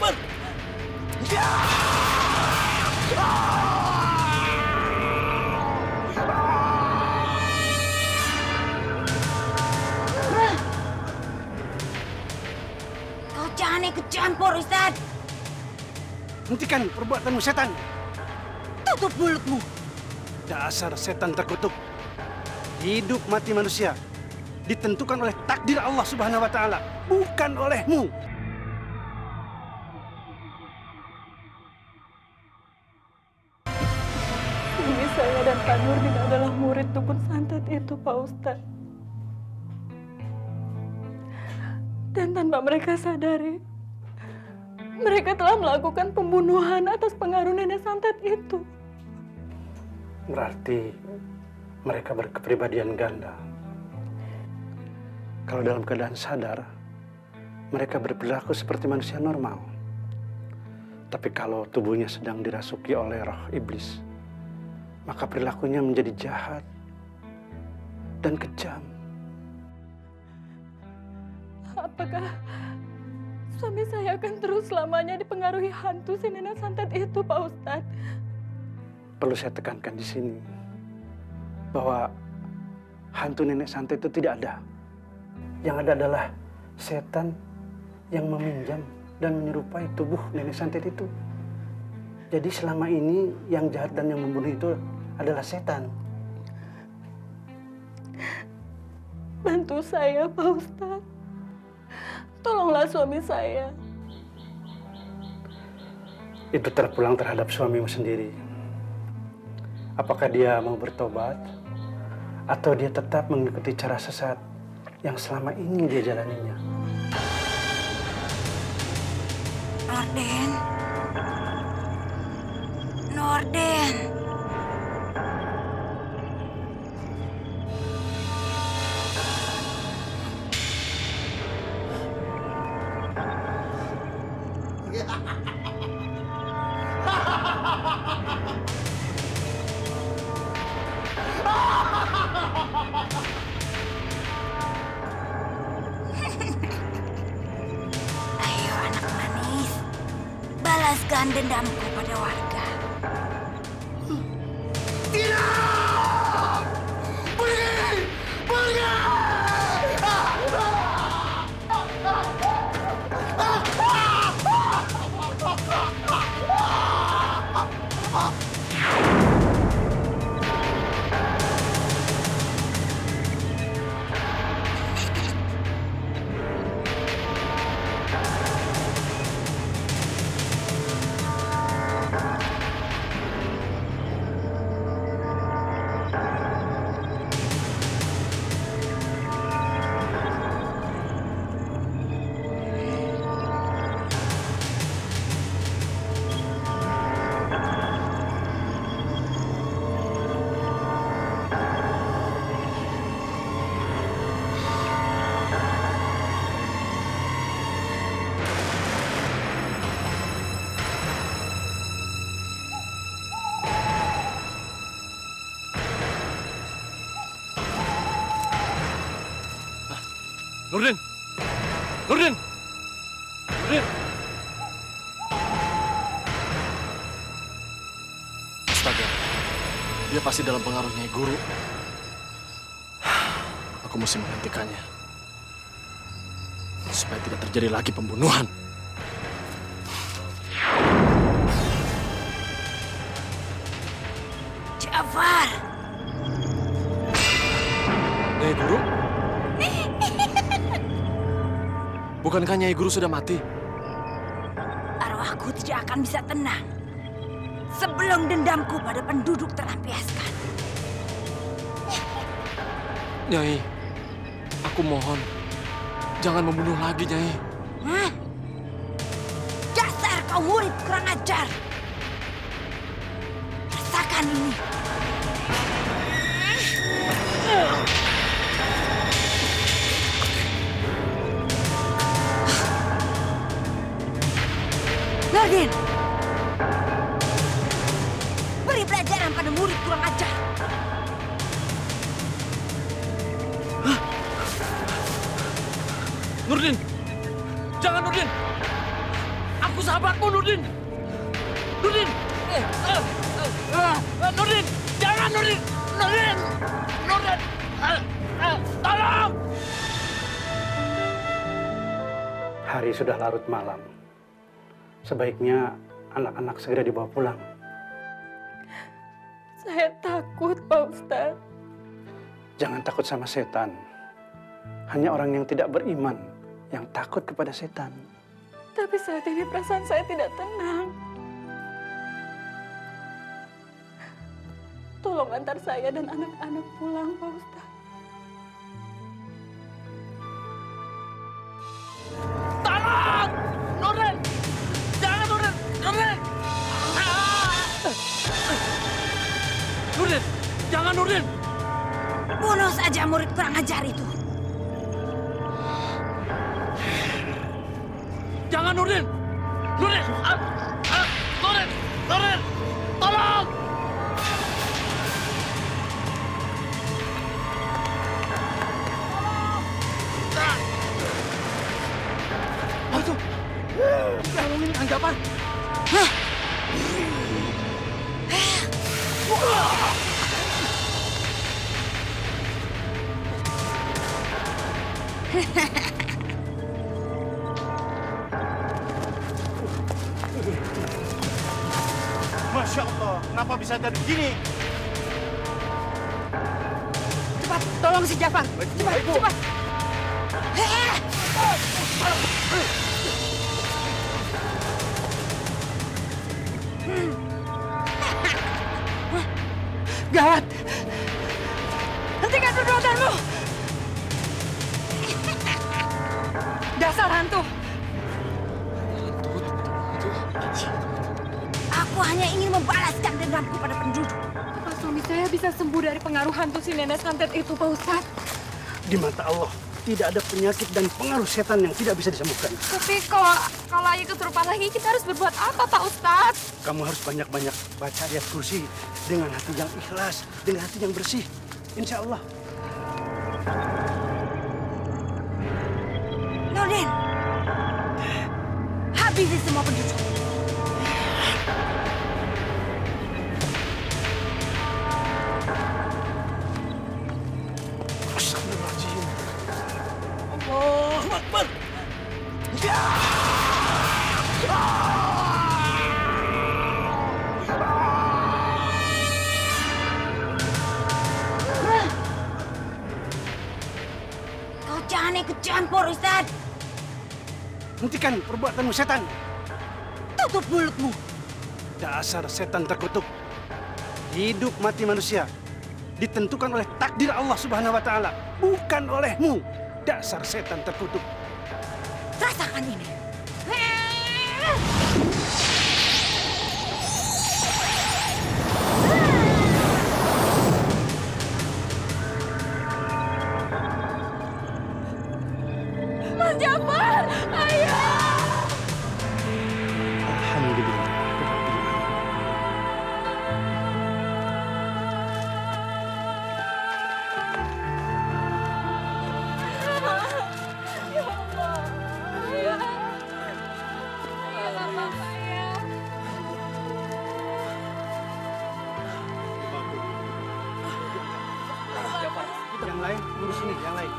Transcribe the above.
Akbar! Kau jangan ikut campur, Ustaz. Hentikan perbuatanmu setan. Tutup mulutmu. Dasar setan terkutuk. Hidup mati manusia ditentukan oleh takdir Allah Subhanahu wa taala, bukan olehmu. Suami saya dan Pak Nurdin adalah murid dukun santet itu, Pak Ustadz. Dan tanpa mereka sadari, mereka telah melakukan pembunuhan atas pengaruh nenek santet itu. Berarti mereka berkepribadian ganda. Kalau dalam keadaan sadar, mereka berperilaku seperti manusia normal. Tapi kalau tubuhnya sedang dirasuki oleh roh iblis, maka perilakunya menjadi jahat dan kejam. Apakah suami saya akan terus selamanya dipengaruhi hantu si nenek santet itu, Pak Ustadz? Perlu saya tekankan di sini bahwa hantu nenek santet itu tidak ada. Yang ada adalah setan yang meminjam dan menyerupai tubuh nenek santet itu. Jadi selama ini yang jahat dan yang membunuh itu adalah setan. Bantu saya, Pak Ustadz. Tolonglah suami saya. Itu terpulang terhadap suamimu sendiri. Apakah dia mau bertobat atau dia tetap mengikuti cara sesat yang selama ini dia jalaninya? Norden. Norden. Ayo anak manis, balaskan dendamku pada warga. Nurdin! Nurdin! Nurdin! Astaga, dia pasti dalam pengaruh Nyai Guru. Aku mesti menghentikannya. Supaya tidak terjadi lagi pembunuhan. Jafar! Nyai Guru? Bukankah Nyai Guru sudah mati? Arwahku tidak akan bisa tenang sebelum dendamku pada penduduk terlampiaskan. Nyai, aku mohon, jangan membunuh lagi, Nyai. Hah? Dasar kau murid kurang ajar. Rasakan ini. Nurdin, beri pelajaran pada murid kurang ajar. Nurdin! Jangan, Nurdin! Aku sahabatmu, Nurdin! Nurdin! Nurdin! Jangan, Nurdin! Nurdin! Nurdin! Tolong! Hari sudah larut malam. Sebaiknya anak-anak segera dibawa pulang. Saya takut, Pak Ustadz. Jangan takut sama setan. Hanya orang yang tidak beriman yang takut kepada setan. Tapi saat ini perasaan saya tidak tenang. Tolong antar saya dan anak-anak pulang, Pak Ustadz. Tolong! Nurdin! Jangan, Nurdin! Nurdin! Nurdin! Jangan, Nurdin! Bunuh saja murid kurang ajar itu. Jangan, Nurdin! Nurdin! Nurdin! Nurdin! Tolong! Itu! Ngomongin anggapan! Masya Allah, kenapa bisa jadi begini? Cepat, tolong si Jafar. Cepat, cepat. Gawat. Hentikan perbuatanmu. Dasar hantu. Aku hanya ingin membalaskan dendamku pada penduduk. Apa suami saya bisa sembuh dari pengaruh hantu si nenek santet itu, Pak Ustadz? Di mata Allah, tidak ada penyakit dan pengaruh setan yang tidak bisa disembuhkan. Tapi kalau Ayu kesurupan lagi, kita harus berbuat apa, Pak Ustadz? Kamu harus banyak-banyak baca ayat kursi dengan hati yang ikhlas, dengan hati yang bersih. Insya Allah. Nurdin, habisi semua penduduk. Astagfirullahaladzim. Allahu Akbar! Kau jangan ikut campur, Ustaz. Hentikan perbuatanmu setan. Tutup mulutmu. Dasar setan terkutuk. Hidup mati manusia ditentukan oleh takdir Allah Subhanahu wa taala, bukan olehmu. Dasar setan terkutuk. Rasakan ini. Mas Jafar, ayah! Alhamdulillah. Ya Allah, ayah! Ayah, Bapak, ayah! Yang lain urus ini, yang lain.